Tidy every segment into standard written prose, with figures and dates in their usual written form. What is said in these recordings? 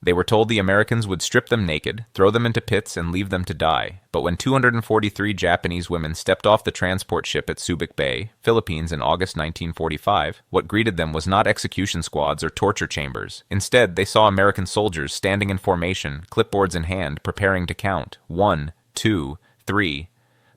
They were told the Americans would strip them naked, throw them into pits, and leave them to die. But when 243 Japanese women stepped off the transport ship at Subic Bay, Philippines in August 1945, what greeted them was not execution squads or torture chambers. Instead, they saw American soldiers standing in formation, clipboards in hand, preparing to count. 1, 2, 3.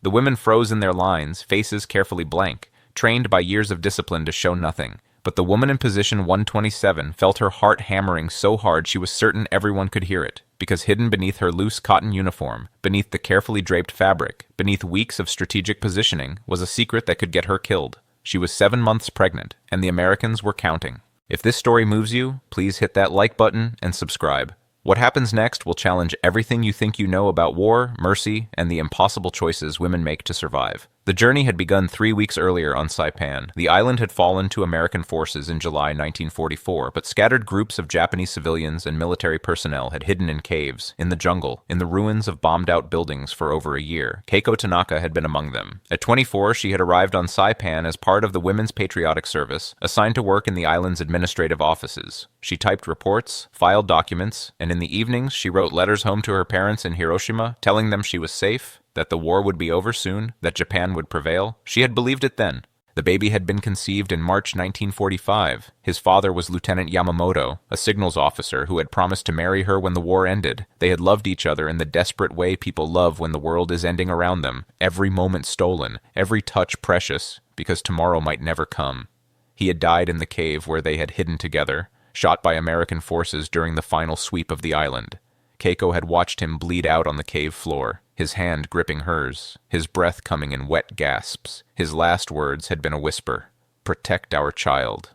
The women froze in their lines, faces carefully blank, trained by years of discipline to show nothing. But the woman in position 127 felt her heart hammering so hard she was certain everyone could hear it, because hidden beneath her loose cotton uniform, beneath the carefully draped fabric, beneath weeks of strategic positioning, was a secret that could get her killed. She was 7 months pregnant, and the Americans were counting. If this story moves you, please hit that like button and subscribe. What happens next will challenge everything you think you know about war, mercy, and the impossible choices women make to survive. The journey had begun 3 weeks earlier on Saipan. The island had fallen to American forces in July 1944, but scattered groups of Japanese civilians and military personnel had hidden in caves, in the jungle, in the ruins of bombed-out buildings for over a year. Keiko Tanaka had been among them. At 24, she had arrived on Saipan as part of the Women's Patriotic Service, assigned to work in the island's administrative offices. She typed reports, filed documents, and in the evenings she wrote letters home to her parents in Hiroshima, telling them she was safe, that the war would be over soon, that Japan would prevail. She had believed it then. The baby had been conceived in March 1945. His father was Lieutenant Yamamoto, a signals officer who had promised to marry her when the war ended. They had loved each other in the desperate way people love when the world is ending around them, every moment stolen, every touch precious, because tomorrow might never come. He had died in the cave where they had hidden together, shot by American forces during the final sweep of the island. Keiko had watched him bleed out on the cave floor, his hand gripping hers, his breath coming in wet gasps. His last words had been a whisper, "Protect our child."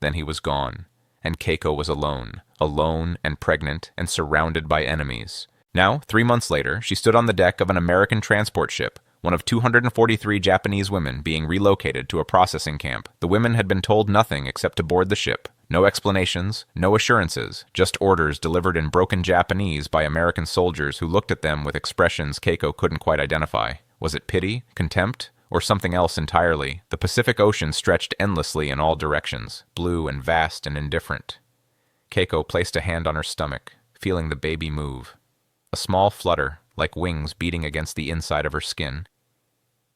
Then he was gone, and Keiko was alone and pregnant and surrounded by enemies. Now, 3 months later, she stood on the deck of an American transport ship, one of 243 Japanese women being relocated to a processing camp. The women had been told nothing except to board the ship. No explanations, no assurances, just orders delivered in broken Japanese by American soldiers who looked at them with expressions Keiko couldn't quite identify. Was it pity, contempt, or something else entirely? The Pacific Ocean stretched endlessly in all directions, blue and vast and indifferent. Keiko placed a hand on her stomach, feeling the baby move. A small flutter, like wings beating against the inside of her skin.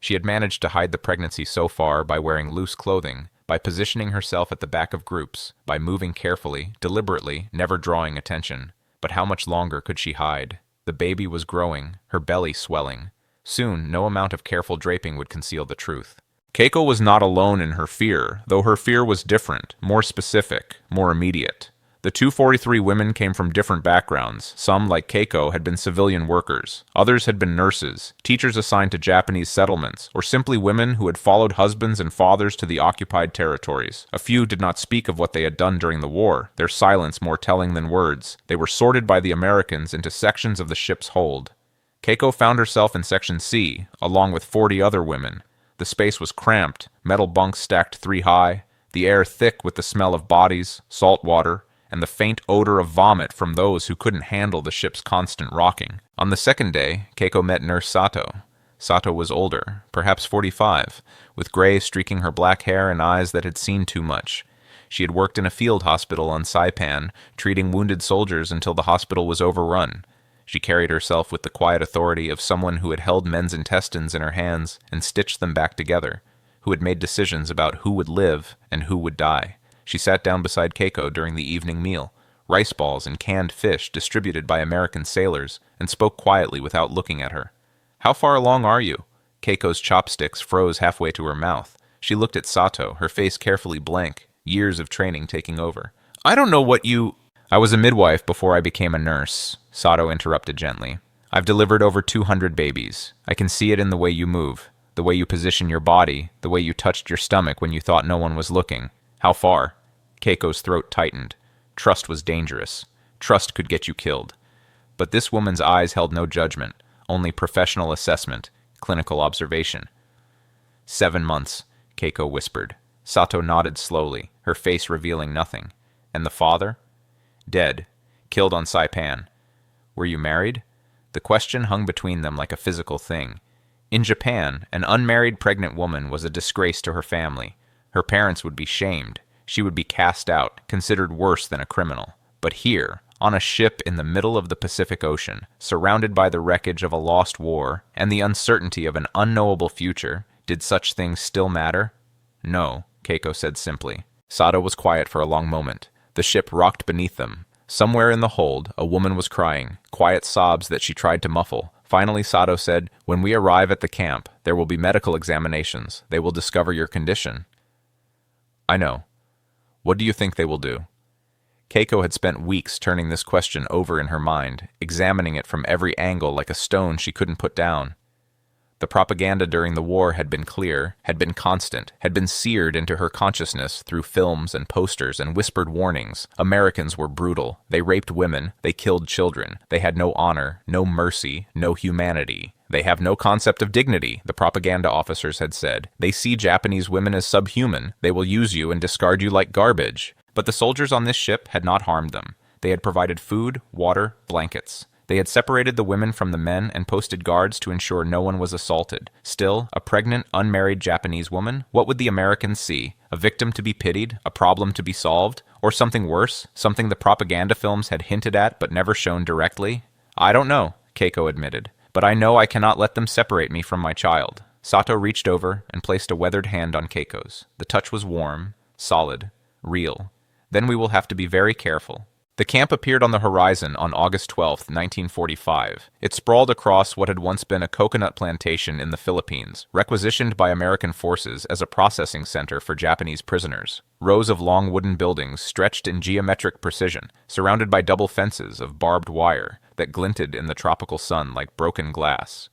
She had managed to hide the pregnancy so far by wearing loose clothing, by positioning herself at the back of groups, by moving carefully, deliberately, never drawing attention. But how much longer could she hide? The baby was growing, her belly swelling. Soon, no amount of careful draping would conceal the truth. Keiko was not alone in her fear, though her fear was different, more specific, more immediate. The 243 women came from different backgrounds. Some, like Keiko, had been civilian workers. Others had been nurses, teachers assigned to Japanese settlements, or simply women who had followed husbands and fathers to the occupied territories. A few did not speak of what they had done during the war, their silence more telling than words. They were sorted by the Americans into sections of the ship's hold. Keiko found herself in Section C, along with 40 other women. The space was cramped, metal bunks stacked 3 high, the air thick with the smell of bodies, salt water, and the faint odor of vomit from those who couldn't handle the ship's constant rocking. On the second day, Keiko met Nurse Sato. Sato was older, perhaps 45, with gray streaking her black hair and eyes that had seen too much. She had worked in a field hospital on Saipan, treating wounded soldiers until the hospital was overrun. She carried herself with the quiet authority of someone who had held men's intestines in her hands and stitched them back together, who had made decisions about who would live and who would die. She sat down beside Keiko during the evening meal, rice balls and canned fish distributed by American sailors, and spoke quietly without looking at her. "How far along are you?" Keiko's chopsticks froze halfway to her mouth. She looked at Sato, her face carefully blank, years of training taking over. "I don't know what you—" "I was a midwife before I became a nurse," Sato interrupted gently. "I've delivered over 200 babies. I can see it in the way you move, the way you position your body, the way you touched your stomach when you thought no one was looking. How far?" Keiko's throat tightened. Trust was dangerous. Trust could get you killed. But this woman's eyes held no judgment, only professional assessment, clinical observation. 7 months, Keiko whispered. Sato nodded slowly, her face revealing nothing. "And the father?" "Dead. Killed on Saipan." "Were you married?" The question hung between them like a physical thing. In Japan, an unmarried pregnant woman was a disgrace to her family. Her parents would be shamed. She would be cast out, considered worse than a criminal. But here, on a ship in the middle of the Pacific Ocean, surrounded by the wreckage of a lost war and the uncertainty of an unknowable future. Did such things still matter? No, Keiko said simply. Sato was quiet for a long moment. The ship rocked beneath them. Somewhere in the hold, a woman was crying, quiet sobs that she tried to muffle. Finally, Sato said, "When we arrive at the camp, there will be medical examinations. They will discover your condition." "I know. What do you think they will do?" Keiko had spent weeks turning this question over in her mind, examining it from every angle like a stone she couldn't put down. The propaganda during the war had been clear, had been constant, had been seared into her consciousness through films and posters and whispered warnings. Americans were brutal. They raped women. They killed children. They had no honor, no mercy, no humanity. They have no concept of dignity, the propaganda officers had said. They see Japanese women as subhuman. They will use you and discard you like garbage. But the soldiers on this ship had not harmed them. They had provided food, water, blankets. They had separated the women from the men and posted guards to ensure no one was assaulted. Still, a pregnant, unmarried Japanese woman? What would the Americans see? A victim to be pitied? A problem to be solved? Or something worse? Something the propaganda films had hinted at but never shown directly? "I don't know," Keiko admitted. "But I know I cannot let them separate me from my child." Sato reached over and placed a weathered hand on Keiko's. The touch was warm, solid, real. "Then we will have to be very careful." The camp appeared on the horizon on August 12, 1945. It sprawled across what had once been a coconut plantation in the Philippines, requisitioned by American forces as a processing center for Japanese prisoners. Rows of long wooden buildings stretched in geometric precision, surrounded by double fences of barbed wire that glinted in the tropical sun like broken glass.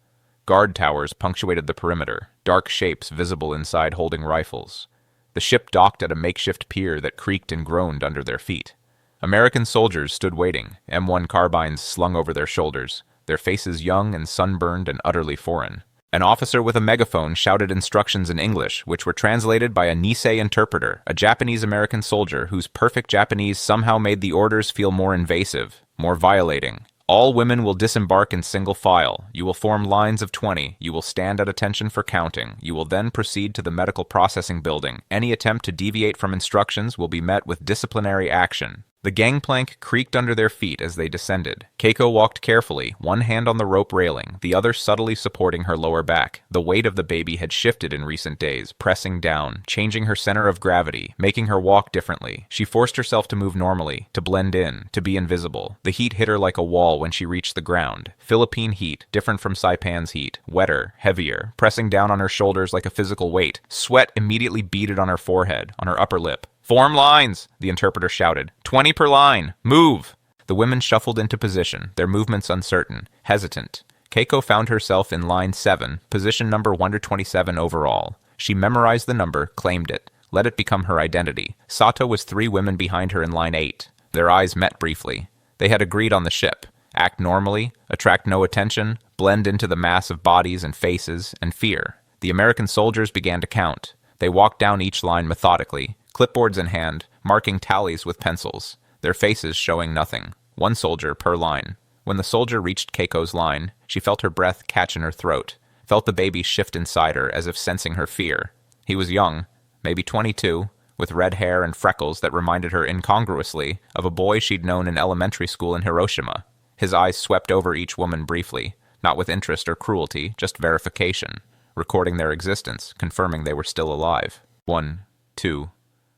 Guard towers punctuated the perimeter, dark shapes visible inside holding rifles. The ship docked at a makeshift pier that creaked and groaned under their feet. American soldiers stood waiting, M1 carbines slung over their shoulders, their faces young and sunburned and utterly foreign. An officer with a megaphone shouted instructions in English, which were translated by a Nisei interpreter, a Japanese-American soldier whose perfect Japanese somehow made the orders feel more invasive, more violating. "All women will disembark in single file. You will form lines of 20. You will stand at attention for counting. You will then proceed to the medical processing building. Any attempt to deviate from instructions will be met with disciplinary action." The gangplank creaked under their feet as they descended. Keiko walked carefully, one hand on the rope railing, the other subtly supporting her lower back. The weight of the baby had shifted in recent days, pressing down, changing her center of gravity, making her walk differently. She forced herself to move normally, to blend in, to be invisible. The heat hit her like a wall when she reached the ground. Philippine heat, different from Saipan's heat, wetter, heavier, pressing down on her shoulders like a physical weight. Sweat immediately beaded on her forehead, on her upper lip. "Form lines!" the interpreter shouted. 20 per line! Move!" The women shuffled into position, their movements uncertain, hesitant. Keiko found herself in line 7, position number 127 overall. She memorized the number, claimed it, let it become her identity. Sato was 3 women behind her in line 8. Their eyes met briefly. They had agreed on the ship. Act normally, attract no attention, blend into the mass of bodies and faces, and fear. The American soldiers began to count. They walked down each line methodically, clipboards in hand, marking tallies with pencils, their faces showing nothing. 1 soldier per line. When the soldier reached Keiko's line, she felt her breath catch in her throat, felt the baby shift inside her as if sensing her fear. He was young, maybe 22, with red hair and freckles that reminded her incongruously of a boy she'd known in elementary school in Hiroshima. His eyes swept over each woman briefly, not with interest or cruelty, just verification, recording their existence, confirming they were still alive. 1, 2,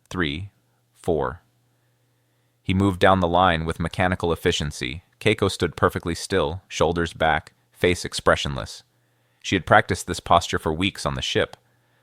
3, 4. He moved down the line with mechanical efficiency. Keiko stood perfectly still, shoulders back, face expressionless. She had practiced this posture for weeks on the ship.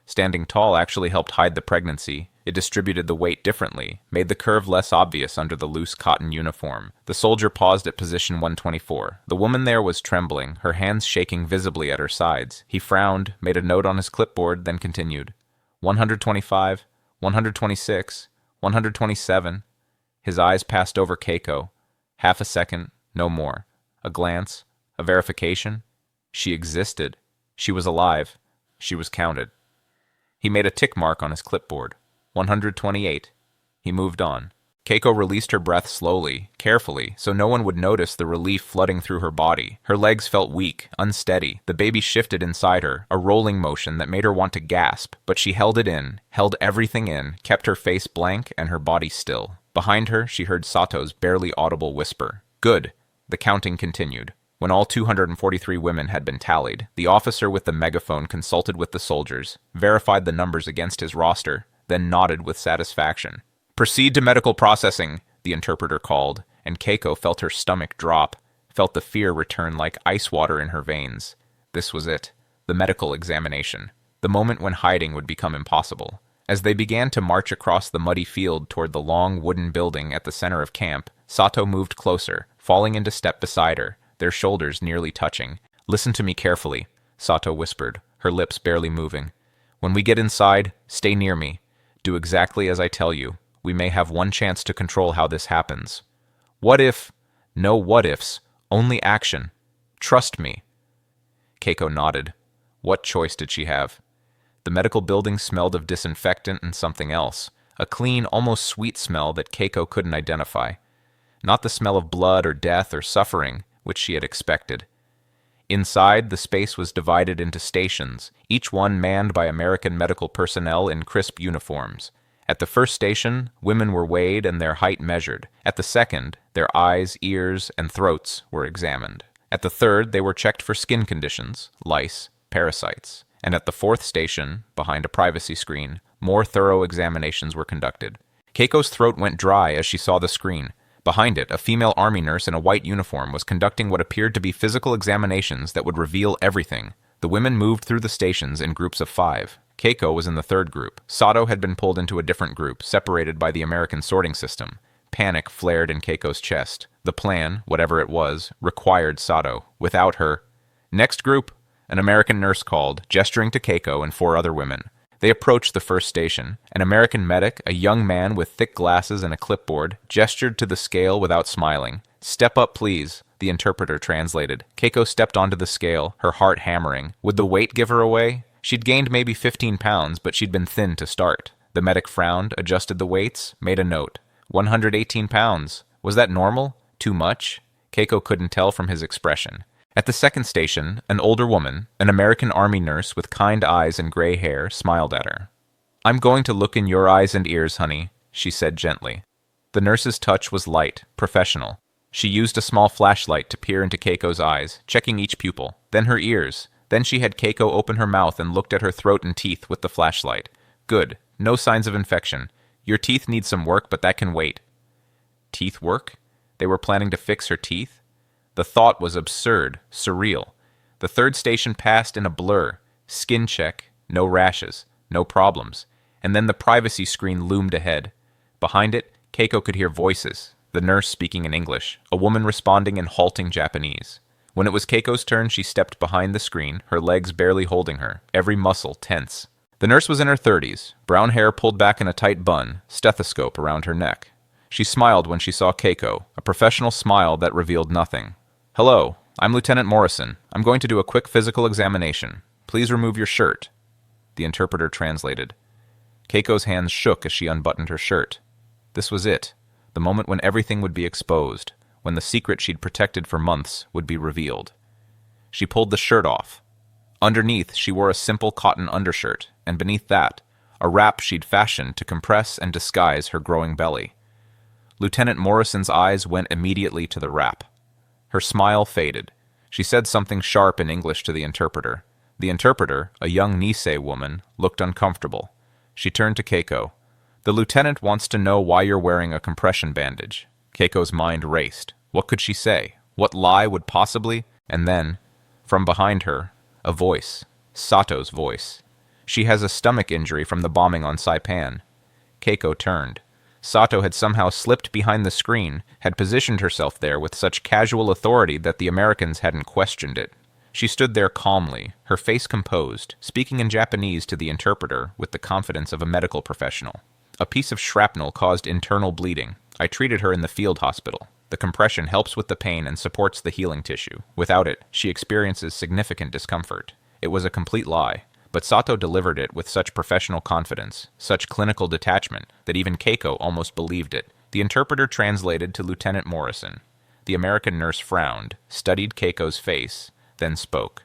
Standing tall actually helped hide the pregnancy. It distributed the weight differently, made the curve less obvious under the loose cotton uniform. The soldier paused at position 124. The woman there was trembling, her hands shaking visibly at her sides. He frowned, made a note on his clipboard, then continued. 125, 126, 127. His eyes passed over Keiko. Half a second, no more. A glance, a verification. She existed. She was alive. She was counted. He made a tick mark on his clipboard. 128. He moved on. Keiko released her breath slowly, carefully, so no one would notice the relief flooding through her body. Her legs felt weak, unsteady. The baby shifted inside her, a rolling motion that made her want to gasp, but she held it in, held everything in, kept her face blank and her body still. Behind her, she heard Sato's barely audible whisper. Good. The counting continued. When all 243 women had been tallied, the officer with the megaphone consulted with the soldiers, verified the numbers against his roster, then nodded with satisfaction. Proceed to medical processing, the interpreter called, and Keiko felt her stomach drop, felt the fear return like ice water in her veins. This was it, the medical examination, the moment when hiding would become impossible. As they began to march across the muddy field toward the long wooden building at the center of camp, Sato moved closer, falling into step beside her, their shoulders nearly touching. Listen to me carefully, Sato whispered, her lips barely moving. When we get inside, stay near me. Do exactly as I tell you. We may have one chance to control how this happens. What if? No what ifs, only action. Trust me. Keiko nodded. What choice did she have? The medical building smelled of disinfectant and something else, a clean, almost sweet smell that Keiko couldn't identify. Not the smell of blood or death or suffering, which she had expected. Inside, the space was divided into stations, each one manned by American medical personnel in crisp uniforms. At the first station, women were weighed and their height measured. At the second, their eyes, ears, and throats were examined. At the third, they were checked for skin conditions, lice, parasites. And at the fourth station, behind a privacy screen, more thorough examinations were conducted. Keiko's throat went dry as she saw the screen. Behind it, a female army nurse in a white uniform was conducting what appeared to be physical examinations that would reveal everything. The women moved through the stations in groups of 5. Keiko was in the third group. Sato had been pulled into a different group, separated by the American sorting system. Panic flared in Keiko's chest. The plan, whatever it was, required Sato. Without her... Next group, an American nurse called, gesturing to Keiko and 4 other women. They approached the first station. An American medic, a young man with thick glasses and a clipboard, gestured to the scale without smiling. Step up, please, the interpreter translated. Keiko stepped onto the scale, her heart hammering. Would the weight give her away? She'd gained maybe 15 pounds, but she'd been thin to start. The medic frowned, adjusted the weights, made a note. 118 pounds. Was that normal? Too much? Keiko couldn't tell from his expression. At the second station, an older woman, an American army nurse with kind eyes and gray hair, smiled at her. I'm going to look in your eyes and ears, honey, she said gently. The nurse's touch was light, professional. She used a small flashlight to peer into Keiko's eyes, checking each pupil, then her ears. Then she had Keiko open her mouth and looked at her throat and teeth with the flashlight. Good. No signs of infection. Your teeth need some work, but that can wait. Teeth work? They were planning to fix her teeth? The thought was absurd, surreal. The third station passed in a blur. Skin check, no rashes, no problems. And then the privacy screen loomed ahead. Behind it, Keiko could hear voices, the nurse speaking in English, a woman responding in halting Japanese. When it was Keiko's turn, she stepped behind the screen, her legs barely holding her, every muscle tense. The nurse was in her 30s, brown hair pulled back in a tight bun, stethoscope around her neck. She smiled when she saw Keiko, a professional smile that revealed nothing. Hello, I'm Lieutenant Morrison. I'm going to do a quick physical examination. Please remove your shirt. The interpreter translated. Keiko's hands shook as she unbuttoned her shirt. This was it, the moment when everything would be exposed, when the secret she'd protected for months would be revealed. She pulled the shirt off. Underneath, she wore a simple cotton undershirt, and beneath that, a wrap she'd fashioned to compress and disguise her growing belly. Lieutenant Morrison's eyes went immediately to the wrap. Her smile faded. She said something sharp in English to the interpreter. The interpreter, a young Nisei woman, looked uncomfortable. She turned to Keiko. The lieutenant wants to know why you're wearing a compression bandage. Keiko's mind raced. What could she say? What lie would possibly? And then, from behind her, a voice. Sato's voice. She has a stomach injury from the bombing on Saipan. Keiko turned. Sato had somehow slipped behind the screen, had positioned herself there with such casual authority that the Americans hadn't questioned it. She stood there calmly, her face composed, speaking in Japanese to the interpreter with the confidence of a medical professional. A piece of shrapnel caused internal bleeding. I treated her in the field hospital. The compression helps with the pain and supports the healing tissue. Without it, she experiences significant discomfort. It was a complete lie. But Sato delivered it with such professional confidence, such clinical detachment, that even Keiko almost believed it. The interpreter translated to Lieutenant Morrison. The American nurse frowned, studied Keiko's face, then spoke.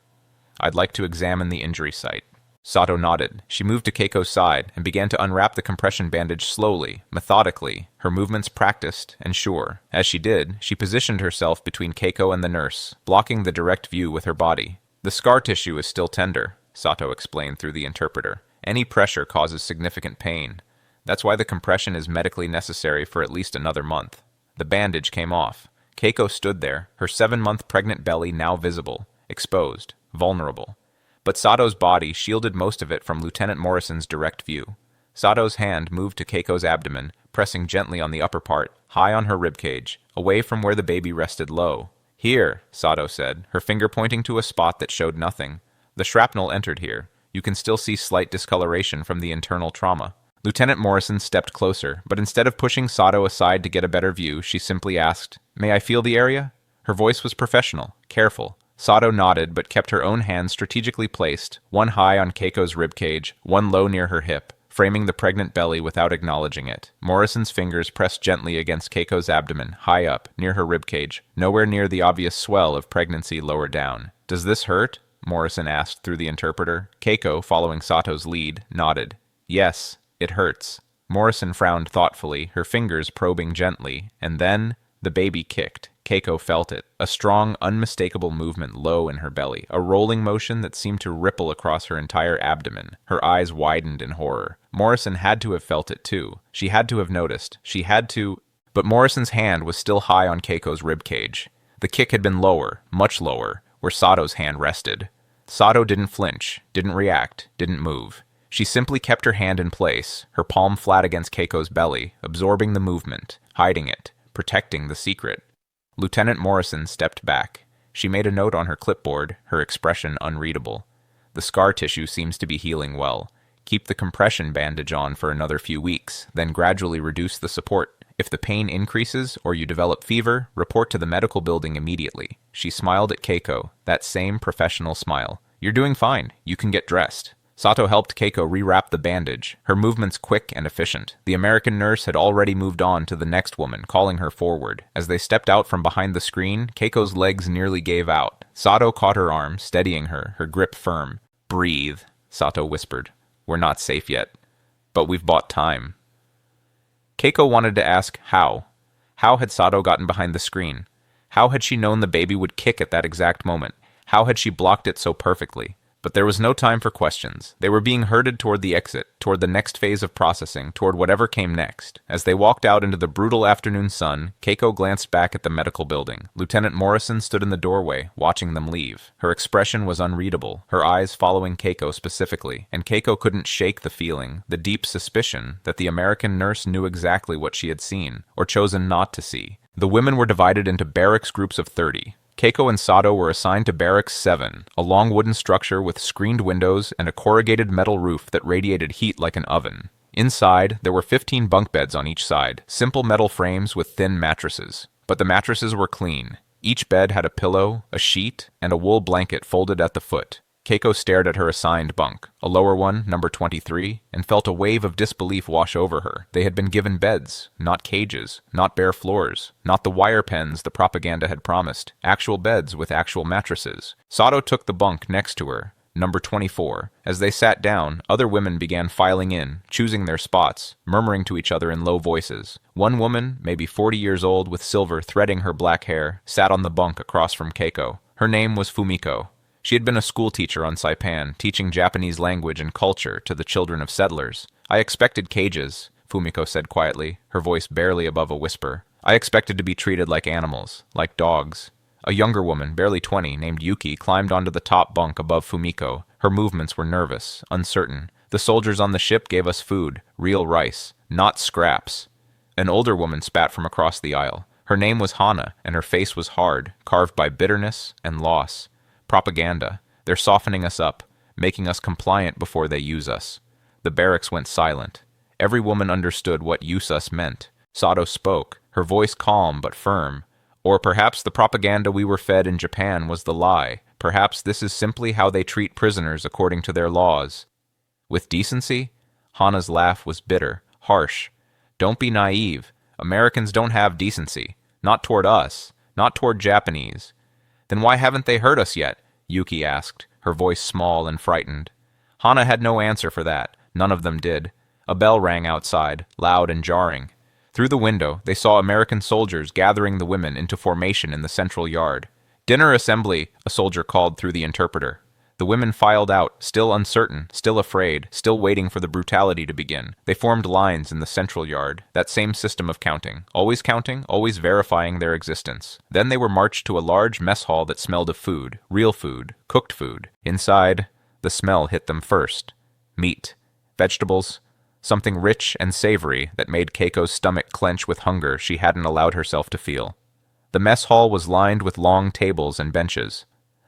I'd like to examine the injury site. Sato nodded. She moved to Keiko's side and began to unwrap the compression bandage slowly, methodically, her movements practiced and sure. As she did, she positioned herself between Keiko and the nurse, blocking the direct view with her body. The scar tissue is still tender, Sato explained through the interpreter. Any pressure causes significant pain. That's why the compression is medically necessary for at least another month. The bandage came off. Keiko stood there, her 7-month pregnant belly now visible, exposed, vulnerable. But Sato's body shielded most of it from Lieutenant Morrison's direct view. Sato's hand moved to Keiko's abdomen, pressing gently on the upper part, high on her ribcage, away from where the baby rested low. "Here," Sato said, her finger pointing to a spot that showed nothing. "The shrapnel entered here. You can still see slight discoloration from the internal trauma." Lieutenant Morrison stepped closer, but instead of pushing Sato aside to get a better view, she simply asked, "May I feel the area?" Her voice was professional, careful. Sato nodded, but kept her own hand strategically placed, one high on Keiko's ribcage, one low near her hip, framing the pregnant belly without acknowledging it. Morrison's fingers pressed gently against Keiko's abdomen, high up, near her ribcage, nowhere near the obvious swell of pregnancy lower down. "Does this hurt?" Morrison asked through the interpreter. Keiko, following Sato's lead, nodded. "Yes, it hurts." Morrison frowned thoughtfully, her fingers probing gently, and then the baby kicked. Keiko felt it, a strong, unmistakable movement low in her belly, a rolling motion that seemed to ripple across her entire abdomen. Her eyes widened in horror. Morrison had to have felt it too. She had to have noticed. She had to... But Morrison's hand was still high on Keiko's ribcage. The kick had been lower, much lower, where Sato's hand rested. Sato didn't flinch, didn't react, didn't move. She simply kept her hand in place, her palm flat against Keiko's belly, absorbing the movement, hiding it, protecting the secret. Lieutenant Morrison stepped back. She made a note on her clipboard, her expression unreadable. "The scar tissue seems to be healing well. Keep the compression bandage on for another few weeks, then gradually reduce the support. If the pain increases or you develop fever, report to the medical building immediately." She smiled at Keiko, that same professional smile. "You're doing fine. You can get dressed." Sato helped Keiko rewrap the bandage, her movements quick and efficient. The American nurse had already moved on to the next woman, calling her forward. As they stepped out from behind the screen, Keiko's legs nearly gave out. Sato caught her arm, steadying her, her grip firm. "Breathe," Sato whispered. "We're not safe yet. But we've bought time." Keiko wanted to ask how. How had Sato gotten behind the screen? How had she known the baby would kick at that exact moment? How had she blocked it so perfectly? But there was no time for questions. They were being herded toward the exit, toward the next phase of processing, toward whatever came next. As they walked out into the brutal afternoon sun, Keiko glanced back at the medical building. Lieutenant Morrison stood in the doorway, watching them leave. Her expression was unreadable, her eyes following Keiko specifically, and Keiko couldn't shake the feeling, the deep suspicion, that the American nurse knew exactly what she had seen, or chosen not to see. The women were divided into barracks groups of 30. Keiko and Sato were assigned to Barracks 7, a long wooden structure with screened windows and a corrugated metal roof that radiated heat like an oven. Inside, there were 15 bunk beds on each side, simple metal frames with thin mattresses. But the mattresses were clean. Each bed had a pillow, a sheet, and a wool blanket folded at the foot. Keiko stared at her assigned bunk, a lower one, number 23, and felt a wave of disbelief wash over her. They had been given beds, not cages, not bare floors, not the wire pens the propaganda had promised, actual beds with actual mattresses. Sato took the bunk next to her, number 24. As they sat down, other women began filing in, choosing their spots, murmuring to each other in low voices. One woman, maybe 40 years old with silver threading her black hair, sat on the bunk across from Keiko. Her name was Fumiko. She had been a schoolteacher on Saipan, teaching Japanese language and culture to the children of settlers. "I expected cages," Fumiko said quietly, her voice barely above a whisper. "I expected to be treated like animals, like dogs." A younger woman, barely 20, named Yuki, climbed onto the top bunk above Fumiko. Her movements were nervous, uncertain. "The soldiers on the ship gave us food, real rice, not scraps." An older woman spat from across the aisle. Her name was Hana, and her face was hard, carved by bitterness and loss. "Propaganda. They're softening us up, making us compliant before they use us." The barracks went silent. Every woman understood what use us meant. Sato spoke, her voice calm but firm. "Or perhaps the propaganda we were fed in Japan was the lie. Perhaps this is simply how they treat prisoners according to their laws." "With decency?" Hana's laugh was bitter, harsh. "Don't be naive. Americans don't have decency. Not toward us. Not toward Japanese." "Then why haven't they hurt us yet?" Yuki asked, her voice small and frightened. Hana had no answer for that. None of them did. A bell rang outside, loud and jarring. Through the window, they saw American soldiers gathering the women into formation in the central yard. "Dinner assembly," a soldier called through the interpreter. The women filed out, still uncertain, still afraid, still waiting for the brutality to begin. They formed lines in the central yard, that same system of counting, always verifying their existence. Then they were marched to a large mess hall that smelled of food, real food, cooked food. Inside, the smell hit them first. Meat, vegetables, something rich and savory that made Keiko's stomach clench with hunger she hadn't allowed herself to feel. The mess hall was lined with long tables and benches.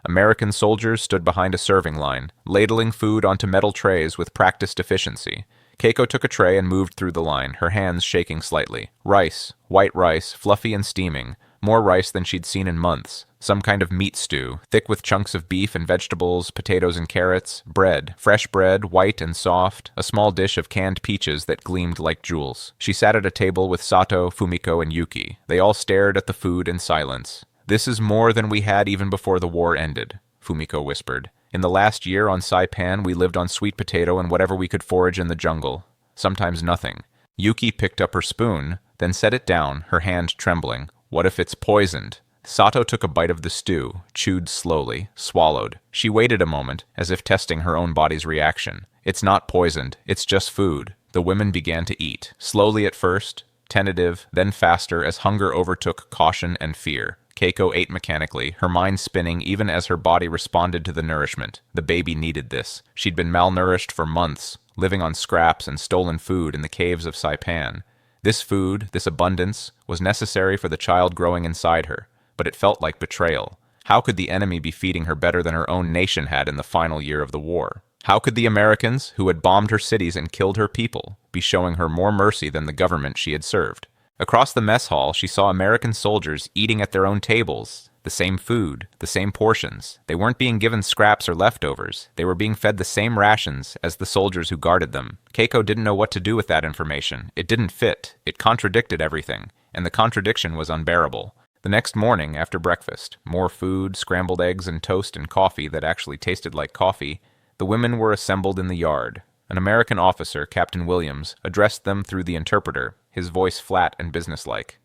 American soldiers stood behind a serving line, ladling food onto metal trays with practiced efficiency. Keiko took a tray and moved through the line, her hands shaking slightly. Rice, white rice, fluffy and steaming. More rice than she'd seen in months. Some kind of meat stew, thick with chunks of beef and vegetables, potatoes and carrots. Bread, fresh bread, white and soft. A small dish of canned peaches that gleamed like jewels. She sat at a table with Sato, Fumiko, and Yuki. They all stared at the food in silence. "This is more than we had even before the war ended," Fumiko whispered. "In the last year on Saipan, we lived on sweet potato and whatever we could forage in the jungle. Sometimes nothing." Yuki picked up her spoon, then set it down, her hand trembling. "What if it's poisoned?" Sato took a bite of the stew, chewed slowly, swallowed. She waited a moment, as if testing her own body's reaction. "It's not poisoned, it's just food." The women began to eat, slowly at first, tentative, then faster as hunger overtook caution and fear. Keiko ate mechanically, her mind spinning even as her body responded to the nourishment. The baby needed this. She'd been malnourished for months, living on scraps and stolen food in the caves of Saipan. This food, this abundance, was necessary for the child growing inside her, but it felt like betrayal. How could the enemy be feeding her better than her own nation had in the final year of the war? How could the Americans, who had bombed her cities and killed her people, be showing her more mercy than the government she had served? Across the mess hall, she saw American soldiers eating at their own tables. The same food, the same portions. They weren't being given scraps or leftovers. They were being fed the same rations as the soldiers who guarded them. Keiko didn't know what to do with that information. It didn't fit. It contradicted everything. And the contradiction was unbearable. The next morning, after breakfast, more food, scrambled eggs and toast and coffee that actually tasted like coffee, the women were assembled in the yard. An American officer, Captain Williams, addressed them through the interpreter, his voice flat and businesslike.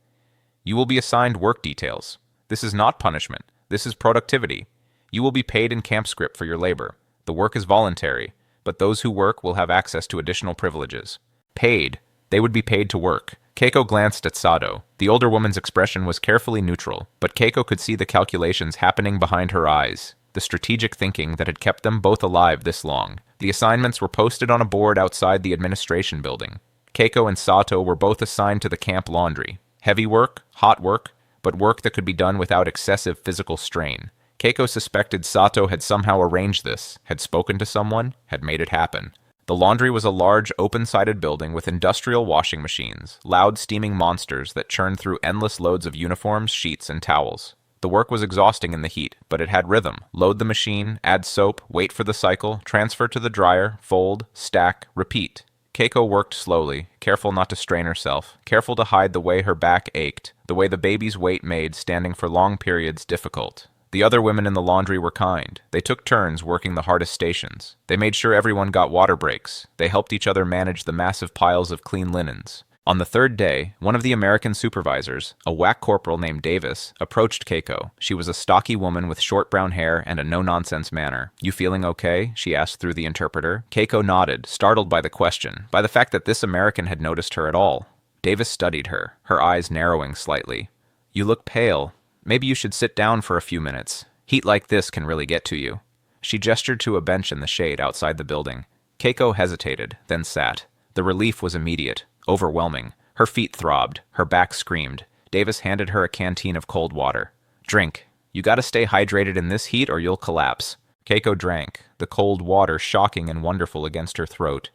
"You will be assigned work details. This is not punishment. This is productivity. You will be paid in camp script for your labor. The work is voluntary, but those who work will have access to additional privileges." Paid. They would be paid to work. Keiko glanced at Sato. The older woman's expression was carefully neutral, but Keiko could see the calculations happening behind her eyes, the strategic thinking that had kept them both alive this long. The assignments were posted on a board outside the administration building. Keiko and Sato were both assigned to the camp laundry. Heavy work, hot work, but work that could be done without excessive physical strain. Keiko suspected Sato had somehow arranged this, had spoken to someone, had made it happen. The laundry was a large, open-sided building with industrial washing machines, loud steaming monsters that churned through endless loads of uniforms, sheets, and towels. The work was exhausting in the heat, but it had rhythm. Load the machine, add soap, wait for the cycle, transfer to the dryer, fold, stack, repeat. Keiko worked slowly, careful not to strain herself, careful to hide the way her back ached, the way the baby's weight made standing for long periods difficult. The other women in the laundry were kind. They took turns working the hardest stations. They made sure everyone got water breaks. They helped each other manage the massive piles of clean linens. On the third day, one of the American supervisors, a whack corporal named Davis, approached Keiko. She was a stocky woman with short brown hair and a no-nonsense manner. "You feeling okay?" she asked through the interpreter. Keiko nodded, startled by the question, by the fact that this American had noticed her at all. Davis studied her, her eyes narrowing slightly. "You look pale. Maybe you should sit down for a few minutes. Heat like this can really get to you." She gestured to a bench in the shade outside the building. Keiko hesitated, then sat. The relief was immediate. Overwhelming. Her feet throbbed. Her back screamed. Davis handed her a canteen of cold water. "Drink. You gotta stay hydrated in this heat or you'll collapse." Keiko drank, the cold water shocking and wonderful against her throat.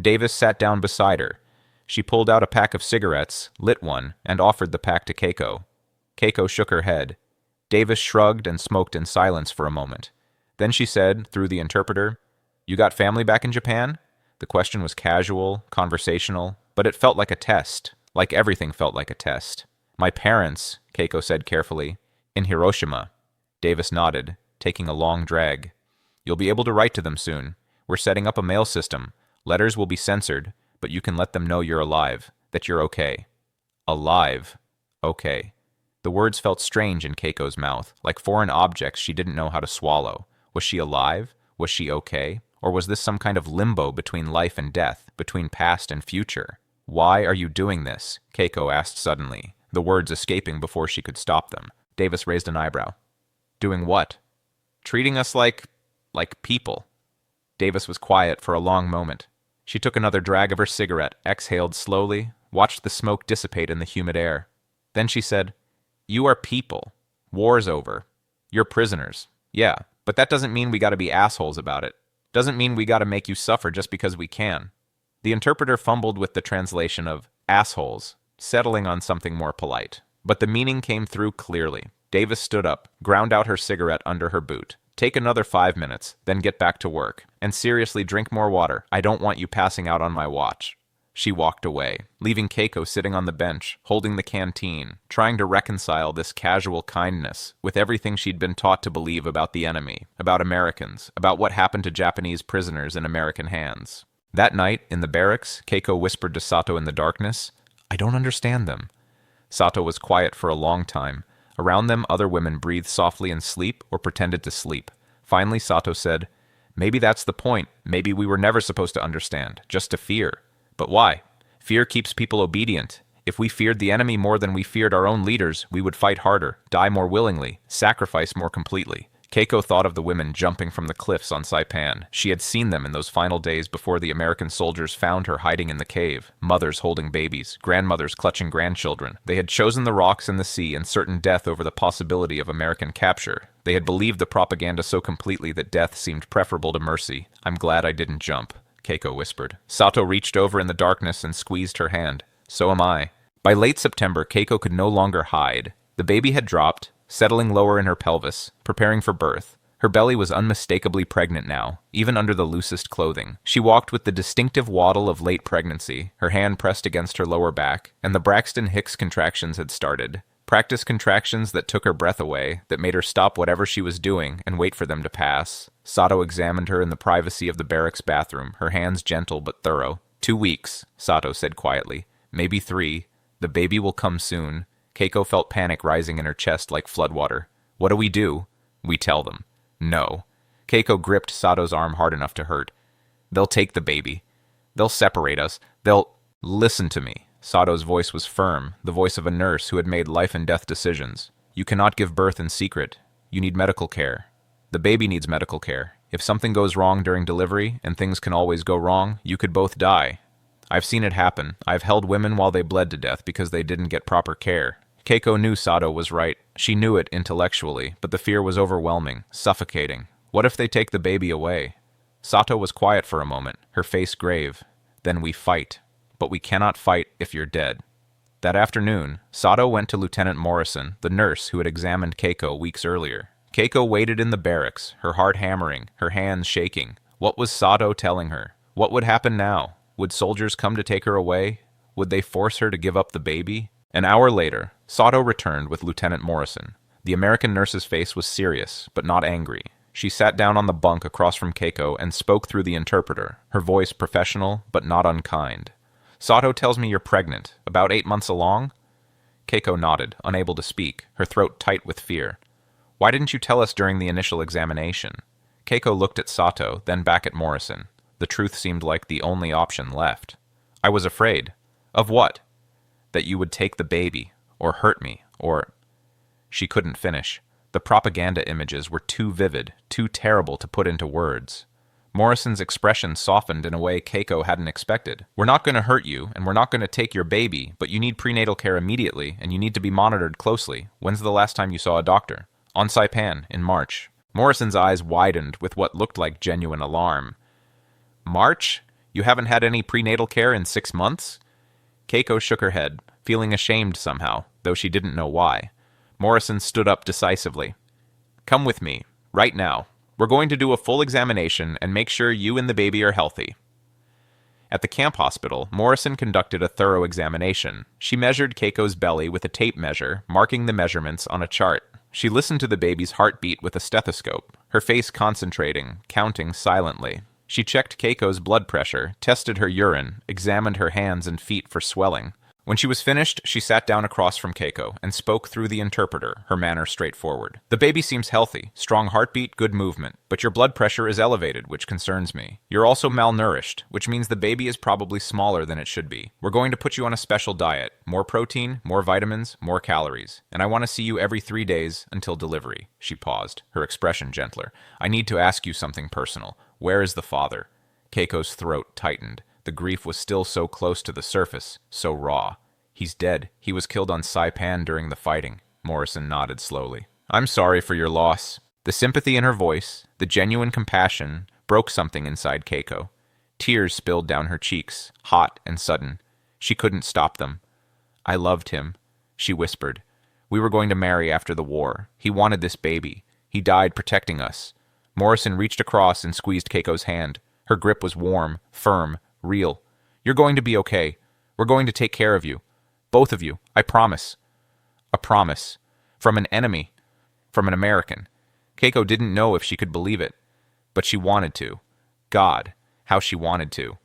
Davis sat down beside her. She pulled out a pack of cigarettes, lit one, and offered the pack to Keiko. Keiko shook her head. Davis shrugged and smoked in silence for a moment. Then she said, through the interpreter, "You got family back in Japan?" The question was casual, conversational, but it felt like a test, like everything felt like a test. "My parents," Keiko said carefully, "in Hiroshima." Davis nodded, taking a long drag. "You'll be able to write to them soon. We're setting up a mail system. Letters will be censored, but you can let them know you're alive, that you're okay. Alive. Okay. The words felt strange in Keiko's mouth, like foreign objects she didn't know how to swallow. Was she alive? Was she okay? Or was this some kind of limbo between life and death, between past and future? Why are you doing this? Keiko asked suddenly, the words escaping before she could stop them. Davis raised an eyebrow. Doing what? Treating us like people. Davis was quiet for a long moment. She took another drag of her cigarette, exhaled slowly, watched the smoke dissipate in the humid air. Then she said, "You are people. War's over. You're prisoners. Yeah, but that doesn't mean we gotta be assholes about it. Doesn't mean we gotta make you suffer just because we can." The interpreter fumbled with the translation of assholes, settling on something more polite. But the meaning came through clearly. Davis stood up, ground out her cigarette under her boot. "Take another 5 minutes, then get back to work. And seriously, drink more water. I don't want you passing out on my watch." She walked away, leaving Keiko sitting on the bench, holding the canteen, trying to reconcile this casual kindness with everything she'd been taught to believe about the enemy, about Americans, about what happened to Japanese prisoners in American hands. That night, in the barracks, Keiko whispered to Sato in the darkness, "I don't understand them." Sato was quiet for a long time. Around them, other women breathed softly in sleep or pretended to sleep. Finally, Sato said, "Maybe that's the point. Maybe we were never supposed to understand, just to fear. But why? Fear keeps people obedient. If we feared the enemy more than we feared our own leaders, we would fight harder, die more willingly, sacrifice more completely." Keiko thought of the women jumping from the cliffs on Saipan. She had seen them in those final days before the American soldiers found her hiding in the cave. Mothers holding babies, grandmothers clutching grandchildren. They had chosen the rocks and the sea and certain death over the possibility of American capture. They had believed the propaganda so completely that death seemed preferable to mercy. "I'm glad I didn't jump," Keiko whispered. Sato reached over in the darkness and squeezed her hand. "So am I." By late September, Keiko could no longer hide. The baby had dropped, settling lower in her pelvis, preparing for birth. Her belly was unmistakably pregnant now, even under the loosest clothing. She walked with the distinctive waddle of late pregnancy, her hand pressed against her lower back, and the Braxton Hicks contractions had started. Practice contractions that took her breath away, that made her stop whatever she was doing and wait for them to pass. Sato examined her in the privacy of the barracks bathroom, her hands gentle but thorough. 2 weeks, Sato said quietly. Maybe 3. The baby will come soon. Keiko felt panic rising in her chest like floodwater. What do? We tell them. No. Keiko gripped Sato's arm hard enough to hurt. They'll take the baby. They'll separate us. They'll... Listen to me. Sato's voice was firm, the voice of a nurse who had made life and death decisions. You cannot give birth in secret. You need medical care. The baby needs medical care. If something goes wrong during delivery, and things can always go wrong, you could both die. I've seen it happen. I've held women while they bled to death because they didn't get proper care. Keiko knew Sato was right. She knew it intellectually, but the fear was overwhelming, suffocating. What if they take the baby away? Sato was quiet for a moment, her face grave. Then we fight. But we cannot fight if you're dead. That afternoon, Sato went to Lieutenant Morrison, the nurse who had examined Keiko weeks earlier. Keiko waited in the barracks, her heart hammering, her hands shaking. What was Sato telling her? What would happen now? Would soldiers come to take her away? Would they force her to give up the baby? An hour later, Sato returned with Lieutenant Morrison. The American nurse's face was serious, but not angry. She sat down on the bunk across from Keiko and spoke through the interpreter, her voice professional, but not unkind. Sato tells me you're pregnant, about 8 months along? Keiko nodded, unable to speak, her throat tight with fear. Why didn't you tell us during the initial examination? Keiko looked at Sato, then back at Morrison. The truth seemed like the only option left. I was afraid. Of what? That you would take the baby, or hurt me, or... She couldn't finish. The propaganda images were too vivid, too terrible to put into words. Morrison's expression softened in a way Keiko hadn't expected. We're not going to hurt you, and we're not going to take your baby, but you need prenatal care immediately, and you need to be monitored closely. When's the last time you saw a doctor? On Saipan, in March. Morrison's eyes widened with what looked like genuine alarm. March? You haven't had any prenatal care in 6 months? Keiko shook her head, feeling ashamed somehow, though she didn't know why. Morrison stood up decisively. Come with me, right now. We're going to do a full examination and make sure you and the baby are healthy. At the camp hospital, Morrison conducted a thorough examination. She measured Keiko's belly with a tape measure, marking the measurements on a chart. She listened to the baby's heartbeat with a stethoscope, her face concentrating, counting silently. She checked Keiko's blood pressure, tested her urine, examined her hands and feet for swelling. When she was finished, she sat down across from Keiko and spoke through the interpreter, her manner straightforward. "The baby seems healthy, strong heartbeat, good movement, but your blood pressure is elevated, which concerns me. You're also malnourished, which means the baby is probably smaller than it should be. We're going to put you on a special diet, more protein, more vitamins, more calories, and I want to see you every 3 days until delivery." She paused, her expression gentler. "I need to ask you something personal. Where is the father?" Keiko's throat tightened. The grief was still so close to the surface, so raw. "He's dead. He was killed on Saipan during the fighting." Morrison nodded slowly. "I'm sorry for your loss." The sympathy in her voice, the genuine compassion, broke something inside Keiko. Tears spilled down her cheeks, hot and sudden. She couldn't stop them. "I loved him," she whispered. "We were going to marry after the war. He wanted this baby. He died protecting us." Morrison reached across and squeezed Keiko's hand. Her grip was warm, firm, real. "You're going to be okay. We're going to take care of you. Both of you. I promise." A promise. From an enemy. From an American. Keiko didn't know if she could believe it. But she wanted to. God, how she wanted to.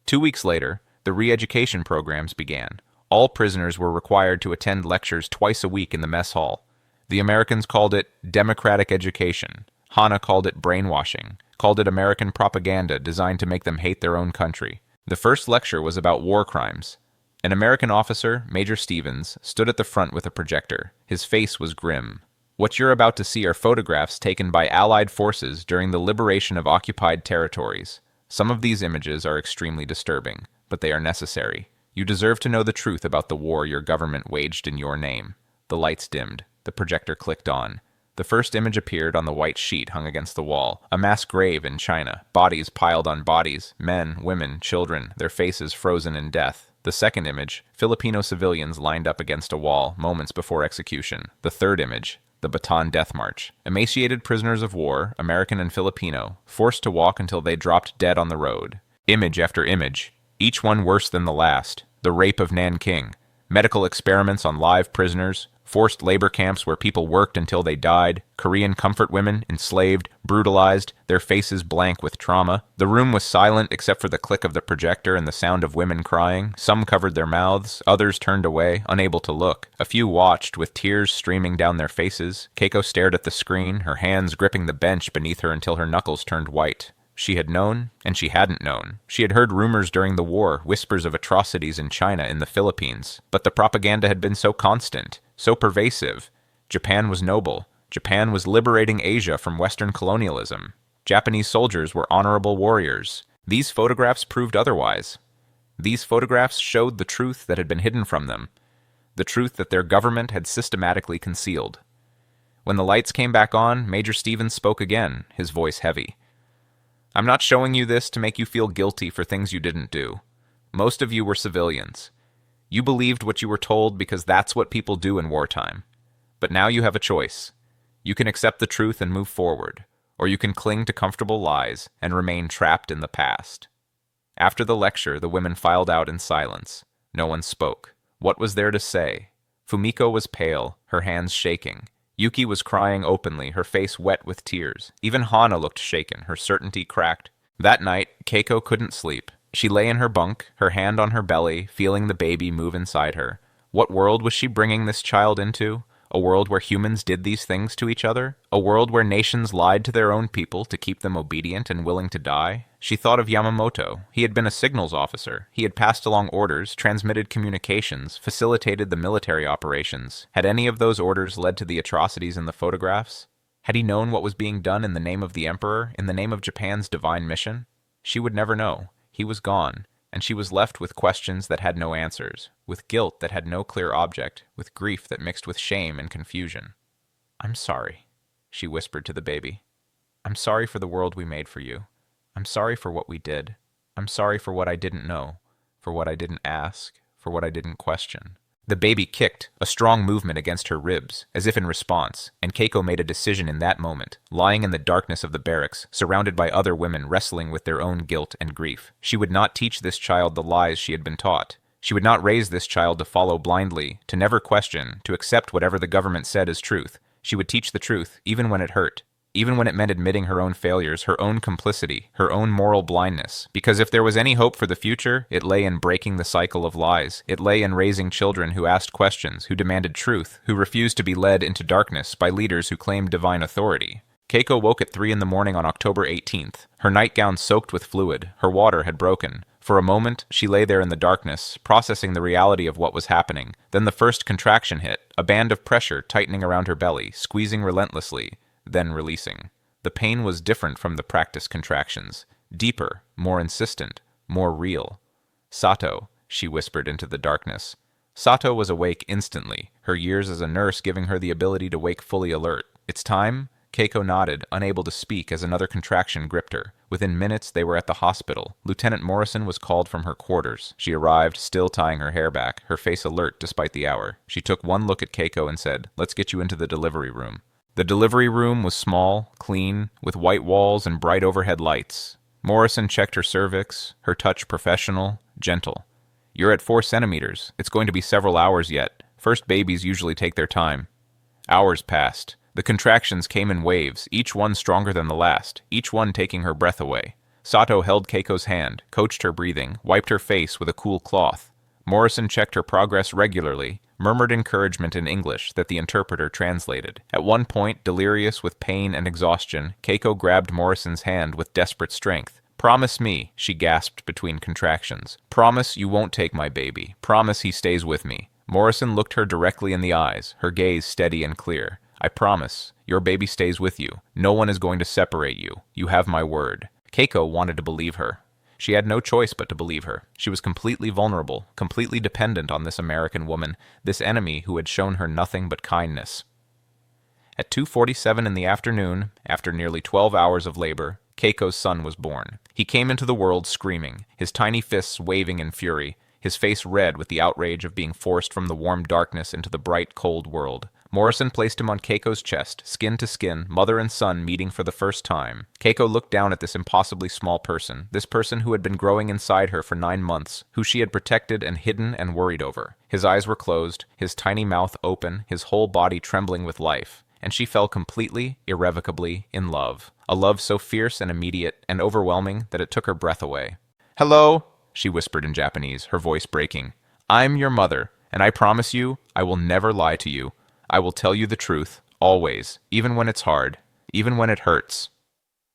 2 weeks later, the re-education programs began. All prisoners were required to attend lectures twice a week in the mess hall. The Americans called it democratic education. Hana called it brainwashing, called it American propaganda designed to make them hate their own country. The first lecture was about war crimes. An American officer, Major Stevens, stood at the front with a projector. His face was grim. "What you're about to see are photographs taken by Allied forces during the liberation of occupied territories. Some of these images are extremely disturbing, but they are necessary. You deserve to know the truth about the war your government waged in your name." The lights dimmed. The projector clicked on. The first image appeared on the white sheet hung against the wall. A mass grave in China, bodies piled on bodies, men, women, children, their faces frozen in death. The second image, Filipino civilians lined up against a wall, moments before execution. The third image, the Bataan Death March. Emaciated prisoners of war, American and Filipino, forced to walk until they dropped dead on the road. Image after image, each one worse than the last. The rape of Nanking, medical experiments on live prisoners, forced labor camps where people worked until they died, Korean comfort women, enslaved, brutalized, their faces blank with trauma. The room was silent except for the click of the projector and the sound of women crying. Some covered their mouths, others turned away, unable to look. A few watched, with tears streaming down their faces. Keiko stared at the screen, her hands gripping the bench beneath her until her knuckles turned white. She had known, and she hadn't known. She had heard rumors during the war, whispers of atrocities in China, in the Philippines. But the propaganda had been so constant, so pervasive. Japan was noble. Japan was liberating Asia from Western colonialism. Japanese soldiers were honorable warriors. These photographs proved otherwise. These photographs showed the truth that had been hidden from them, the truth that their government had systematically concealed. When the lights came back on, Major Stevens spoke again, his voice heavy. "I'm not showing you this to make you feel guilty for things you didn't do. Most of you were civilians. You believed what you were told because that's what people do in wartime. But now you have a choice. You can accept the truth and move forward, or you can cling to comfortable lies and remain trapped in the past." After the lecture, the women filed out in silence. No one spoke. What was there to say? Fumiko was pale, her hands shaking. Yuki was crying openly, her face wet with tears. Even Hana looked shaken, her certainty cracked. That night, Keiko couldn't sleep. She lay in her bunk, her hand on her belly, feeling the baby move inside her. What world was she bringing this child into? A world where humans did these things to each other? A world where nations lied to their own people to keep them obedient and willing to die? She thought of Yamamoto. He had been a signals officer. He had passed along orders, transmitted communications, facilitated the military operations. Had any of those orders led to the atrocities in the photographs? Had he known what was being done in the name of the Emperor, in the name of Japan's divine mission? She would never know. He was gone, and she was left with questions that had no answers, with guilt that had no clear object, with grief that mixed with shame and confusion. "I'm sorry," she whispered to the baby. "I'm sorry for the world we made for you. I'm sorry for what we did. I'm sorry for what I didn't know, for what I didn't ask, for what I didn't question." The baby kicked, a strong movement against her ribs, as if in response, and Keiko made a decision in that moment, lying in the darkness of the barracks, surrounded by other women wrestling with their own guilt and grief. She would not teach this child the lies she had been taught. She would not raise this child to follow blindly, to never question, to accept whatever the government said as truth. She would teach the truth, even when it hurt. even when it meant admitting her own failures, her own complicity, her own moral blindness. Because if there was any hope for the future, it lay in breaking the cycle of lies. It lay in raising children who asked questions, who demanded truth, who refused to be led into darkness by leaders who claimed divine authority. Keiko woke at 3 in the morning on October 18th. Her nightgown soaked with fluid. Her water had broken. For a moment, she lay there in the darkness, processing the reality of what was happening. Then the first contraction hit, a band of pressure tightening around her belly, squeezing relentlessly, then releasing. The pain was different from the practice contractions. Deeper, more insistent, more real. "Sato," she whispered into the darkness. Sato was awake instantly, her years as a nurse giving her the ability to wake fully alert. "It's time?" Keiko nodded, unable to speak as another contraction gripped her. Within minutes, they were at the hospital. Lieutenant Morrison was called from her quarters. She arrived, still tying her hair back, her face alert despite the hour. She took one look at Keiko and said, "Let's get you into the delivery room." The delivery room was small, clean, with white walls and bright overhead lights. Morrison checked her cervix, her touch professional, gentle. "You're at 4 centimeters. It's going to be several hours yet. First babies usually take their time." Hours passed. The contractions came in waves, each one stronger than the last, each one taking her breath away. Sato held Keiko's hand, coached her breathing, wiped her face with a cool cloth. Morrison checked her progress regularly, murmured encouragement in English that the interpreter translated. At one point, delirious with pain and exhaustion, Keiko grabbed Morrison's hand with desperate strength. "Promise me," she gasped between contractions. "Promise you won't take my baby. Promise he stays with me." Morrison looked her directly in the eyes, her gaze steady and clear. "I promise. Your baby stays with you. No one is going to separate you. You have my word." Keiko wanted to believe her. She had no choice but to believe her. She was completely vulnerable, completely dependent on this American woman, this enemy who had shown her nothing but kindness. At 2:47 in the afternoon, after nearly 12 hours of labor, Keiko's son was born. He came into the world screaming, his tiny fists waving in fury, his face red with the outrage of being forced from the warm darkness into the bright, cold world. Morrison placed him on Keiko's chest, skin to skin, mother and son meeting for the first time. Keiko looked down at this impossibly small person, this person who had been growing inside her for 9 months, who she had protected and hidden and worried over. His eyes were closed, his tiny mouth open, his whole body trembling with life, and she fell completely, irrevocably in love. A love so fierce and immediate and overwhelming that it took her breath away. "Hello," she whispered in Japanese, her voice breaking. "I'm your mother, and I promise you, I will never lie to you. I will tell you the truth, always, even when it's hard, even when it hurts."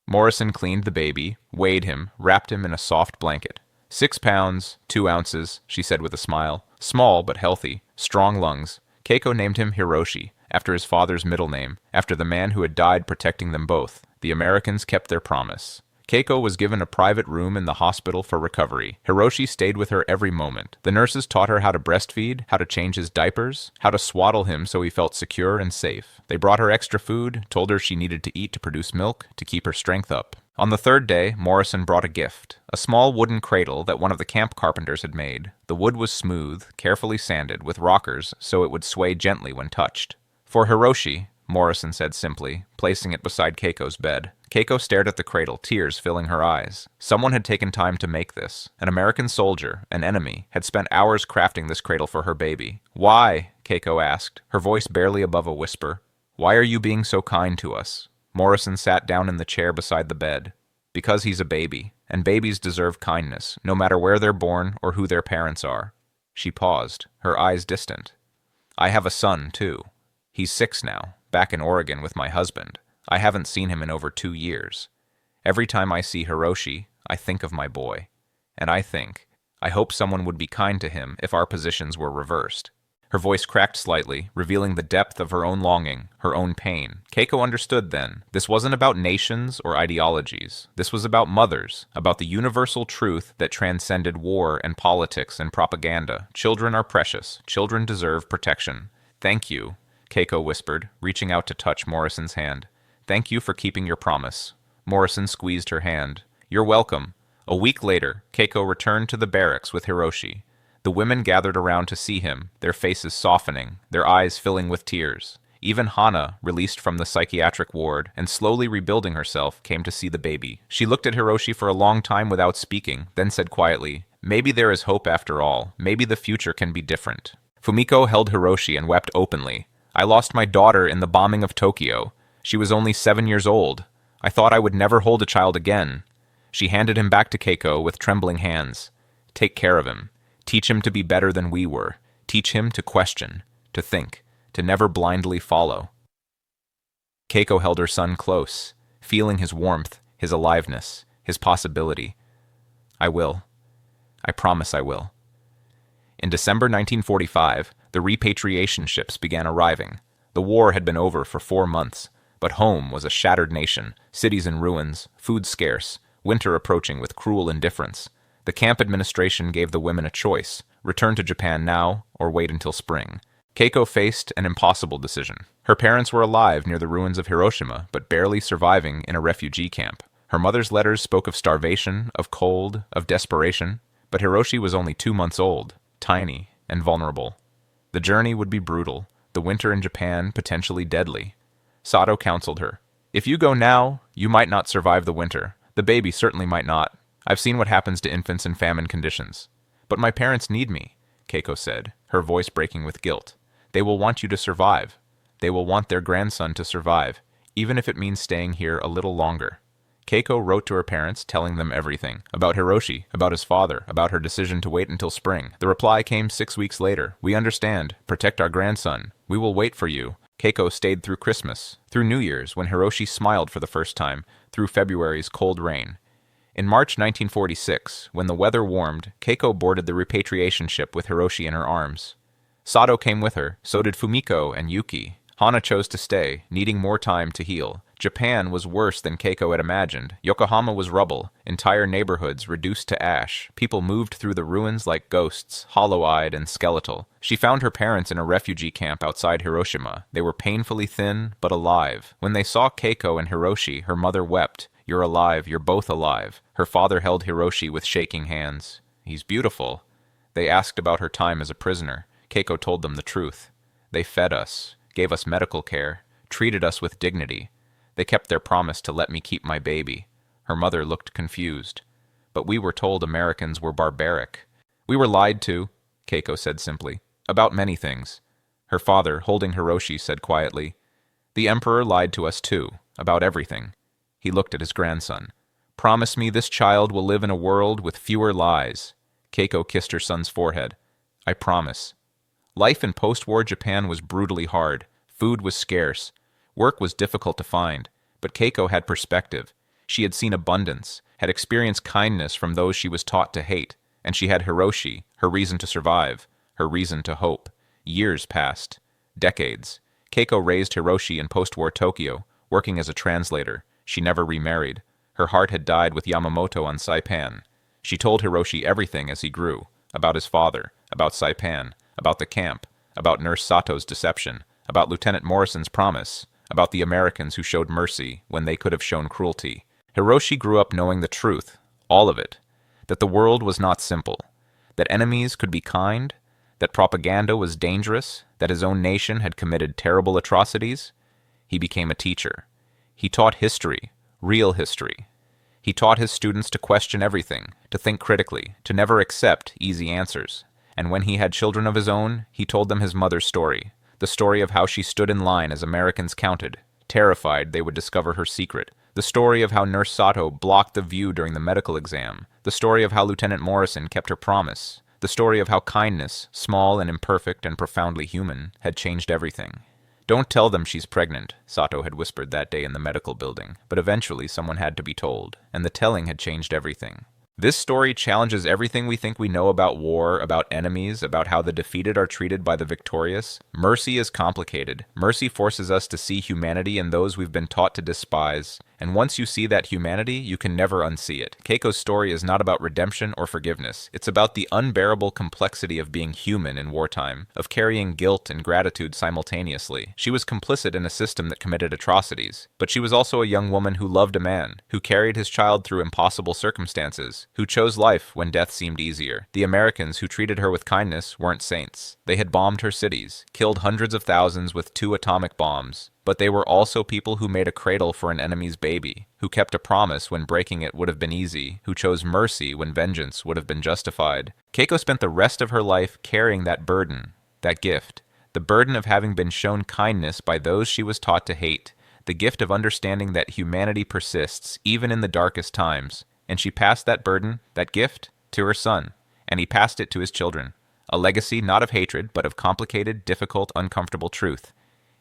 Morrison cleaned the baby, weighed him, wrapped him in a soft blanket. 6 pounds, 2 ounces, she said with a smile. Small but healthy, strong lungs. Keiko named him Hiroshi, after his father's middle name, after the man who had died protecting them both. The Americans kept their promise. Keiko was given a private room in the hospital for recovery. Hiroshi stayed with her every moment. The nurses taught her how to breastfeed, how to change his diapers, how to swaddle him so he felt secure and safe. They brought her extra food, told her she needed to eat to produce milk, to keep her strength up. On the 3rd day, Morrison brought a gift, a small wooden cradle that one of the camp carpenters had made. The wood was smooth, carefully sanded, with rockers so it would sway gently when touched. "For Hiroshi," Morrison said simply, placing it beside Keiko's bed. Keiko stared at the cradle, tears filling her eyes. Someone had taken time to make this. An American soldier, an enemy, had spent hours crafting this cradle for her baby. "Why?" Keiko asked, her voice barely above a whisper. "Why are you being so kind to us?" Morrison sat down in the chair beside the bed. "Because he's a baby, and babies deserve kindness, no matter where they're born or who their parents are." She paused, her eyes distant. "I have a son, too. He's 6 now, back in Oregon with my husband. I haven't seen him in over 2 years. Every time I see Hiroshi, I think of my boy. And I hope someone would be kind to him if our positions were reversed." Her voice cracked slightly, revealing the depth of her own longing, her own pain. Keiko understood then. This wasn't about nations or ideologies. This was about mothers, about the universal truth that transcended war and politics and propaganda. Children are precious. Children deserve protection. "Thank you," Keiko whispered, reaching out to touch Morrison's hand. "Thank you for keeping your promise." Morrison squeezed her hand. "You're welcome." A week later, Keiko returned to the barracks with Hiroshi. The women gathered around to see him, their faces softening, their eyes filling with tears. Even Hana, released from the psychiatric ward and slowly rebuilding herself, came to see the baby. She looked at Hiroshi for a long time without speaking, then said quietly, "Maybe there is hope after all. Maybe the future can be different." Fumiko held Hiroshi and wept openly. "I lost my daughter in the bombing of Tokyo. She was only 7 years old. I thought I would never hold a child again. She handed him back to Keiko with trembling hands. Take care of him. Teach him to be better than we were. Teach him to question, to think, to never blindly follow. Keiko held her son close, feeling his warmth, his aliveness, his possibility. I will. I promise I will. In December 1945, the repatriation ships began arriving. The war had been over for 4 months, but home was a shattered nation, cities in ruins, food scarce, winter approaching with cruel indifference. The camp administration gave the women a choice: return to Japan now or wait until spring. Keiko faced an impossible decision. Her parents were alive near the ruins of Hiroshima, but barely surviving in a refugee camp. Her mother's letters spoke of starvation, of cold, of desperation, but Hiroshi was only 2 months old, tiny and vulnerable. The journey would be brutal, the winter in Japan potentially deadly. Sato counseled her. If you go now, you might not survive the winter. The baby certainly might not. I've seen what happens to infants in famine conditions. But my parents need me, Keiko said, her voice breaking with guilt. They will want you to survive. They will want their grandson to survive, even if it means staying here a little longer. Keiko wrote to her parents, telling them everything. About Hiroshi, about his father, about her decision to wait until spring. The reply came 6 weeks later. We understand. Protect our grandson. We will wait for you. Keiko stayed through Christmas, through New Year's, when Hiroshi smiled for the first time, through February's cold rain. In March 1946, when the weather warmed, Keiko boarded the repatriation ship with Hiroshi in her arms. Sato came with her, so did Fumiko and Yuki. Hana chose to stay, needing more time to heal. Japan was worse than Keiko had imagined. Yokohama was rubble, entire neighborhoods reduced to ash. People moved through the ruins like ghosts, hollow-eyed and skeletal. She found her parents in a refugee camp outside Hiroshima. They were painfully thin, but alive. When they saw Keiko and Hiroshi, her mother wept. You're alive, you're both alive. Her father held Hiroshi with shaking hands. He's beautiful. They asked about her time as a prisoner. Keiko told them the truth. They fed us, gave us medical care, treated us with dignity. They kept their promise to let me keep my baby. Her mother looked confused. But we were told Americans were barbaric. We were lied to, Keiko said simply, about many things. Her father, holding Hiroshi, said quietly, The Emperor lied to us too, about everything. He looked at his grandson. Promise me this child will live in a world with fewer lies. Keiko kissed her son's forehead. I promise. Life in post-war Japan was brutally hard. Food was scarce. Work was difficult to find, but Keiko had perspective. She had seen abundance, had experienced kindness from those she was taught to hate, and she had Hiroshi, her reason to survive, her reason to hope. Years passed. Decades. Keiko raised Hiroshi in post-war Tokyo, working as a translator. She never remarried. Her heart had died with Yamamoto on Saipan. She told Hiroshi everything as he grew, about his father, about Saipan, about the camp, about Nurse Sato's deception, about Lieutenant Morrison's promise, about the Americans who showed mercy when they could have shown cruelty. Hiroshi grew up knowing the truth, all of it, that the world was not simple, that enemies could be kind, that propaganda was dangerous, that his own nation had committed terrible atrocities. He became a teacher. He taught history, real history. He taught his students to question everything, to think critically, to never accept easy answers. And when he had children of his own, he told them his mother's story, the story of how she stood in line as Americans counted, terrified they would discover her secret, the story of how Nurse Sato blocked the view during the medical exam, the story of how Lieutenant Morrison kept her promise, the story of how kindness, small and imperfect and profoundly human, had changed everything. Don't tell them she's pregnant, Sato had whispered that day in the medical building, but eventually someone had to be told, and the telling had changed everything. This story challenges everything we think we know about war, about enemies, about how the defeated are treated by the victorious. Mercy is complicated. Mercy forces us to see humanity in those we've been taught to despise. And once you see that humanity, you can never unsee it. Keiko's story is not about redemption or forgiveness. It's about the unbearable complexity of being human in wartime, of carrying guilt and gratitude simultaneously. She was complicit in a system that committed atrocities, but she was also a young woman who loved a man, who carried his child through impossible circumstances, who chose life when death seemed easier. The Americans who treated her with kindness weren't saints. They had bombed her cities, killed hundreds of thousands with 2 atomic bombs. But they were also people who made a cradle for an enemy's baby, who kept a promise when breaking it would have been easy, who chose mercy when vengeance would have been justified. Keiko spent the rest of her life carrying that burden, that gift, the burden of having been shown kindness by those she was taught to hate, the gift of understanding that humanity persists even in the darkest times, and she passed that burden, that gift, to her son, and he passed it to his children. A legacy not of hatred, but of complicated, difficult, uncomfortable truth.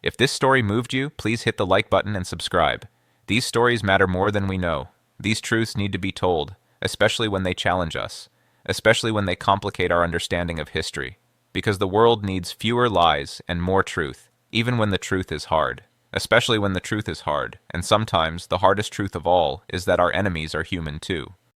If this story moved you, please hit the like button and subscribe. These stories matter more than we know. These truths need to be told, especially when they challenge us, especially when they complicate our understanding of history. Because the world needs fewer lies and more truth, even when the truth is hard. Especially when the truth is hard, and sometimes the hardest truth of all is that our enemies are human too.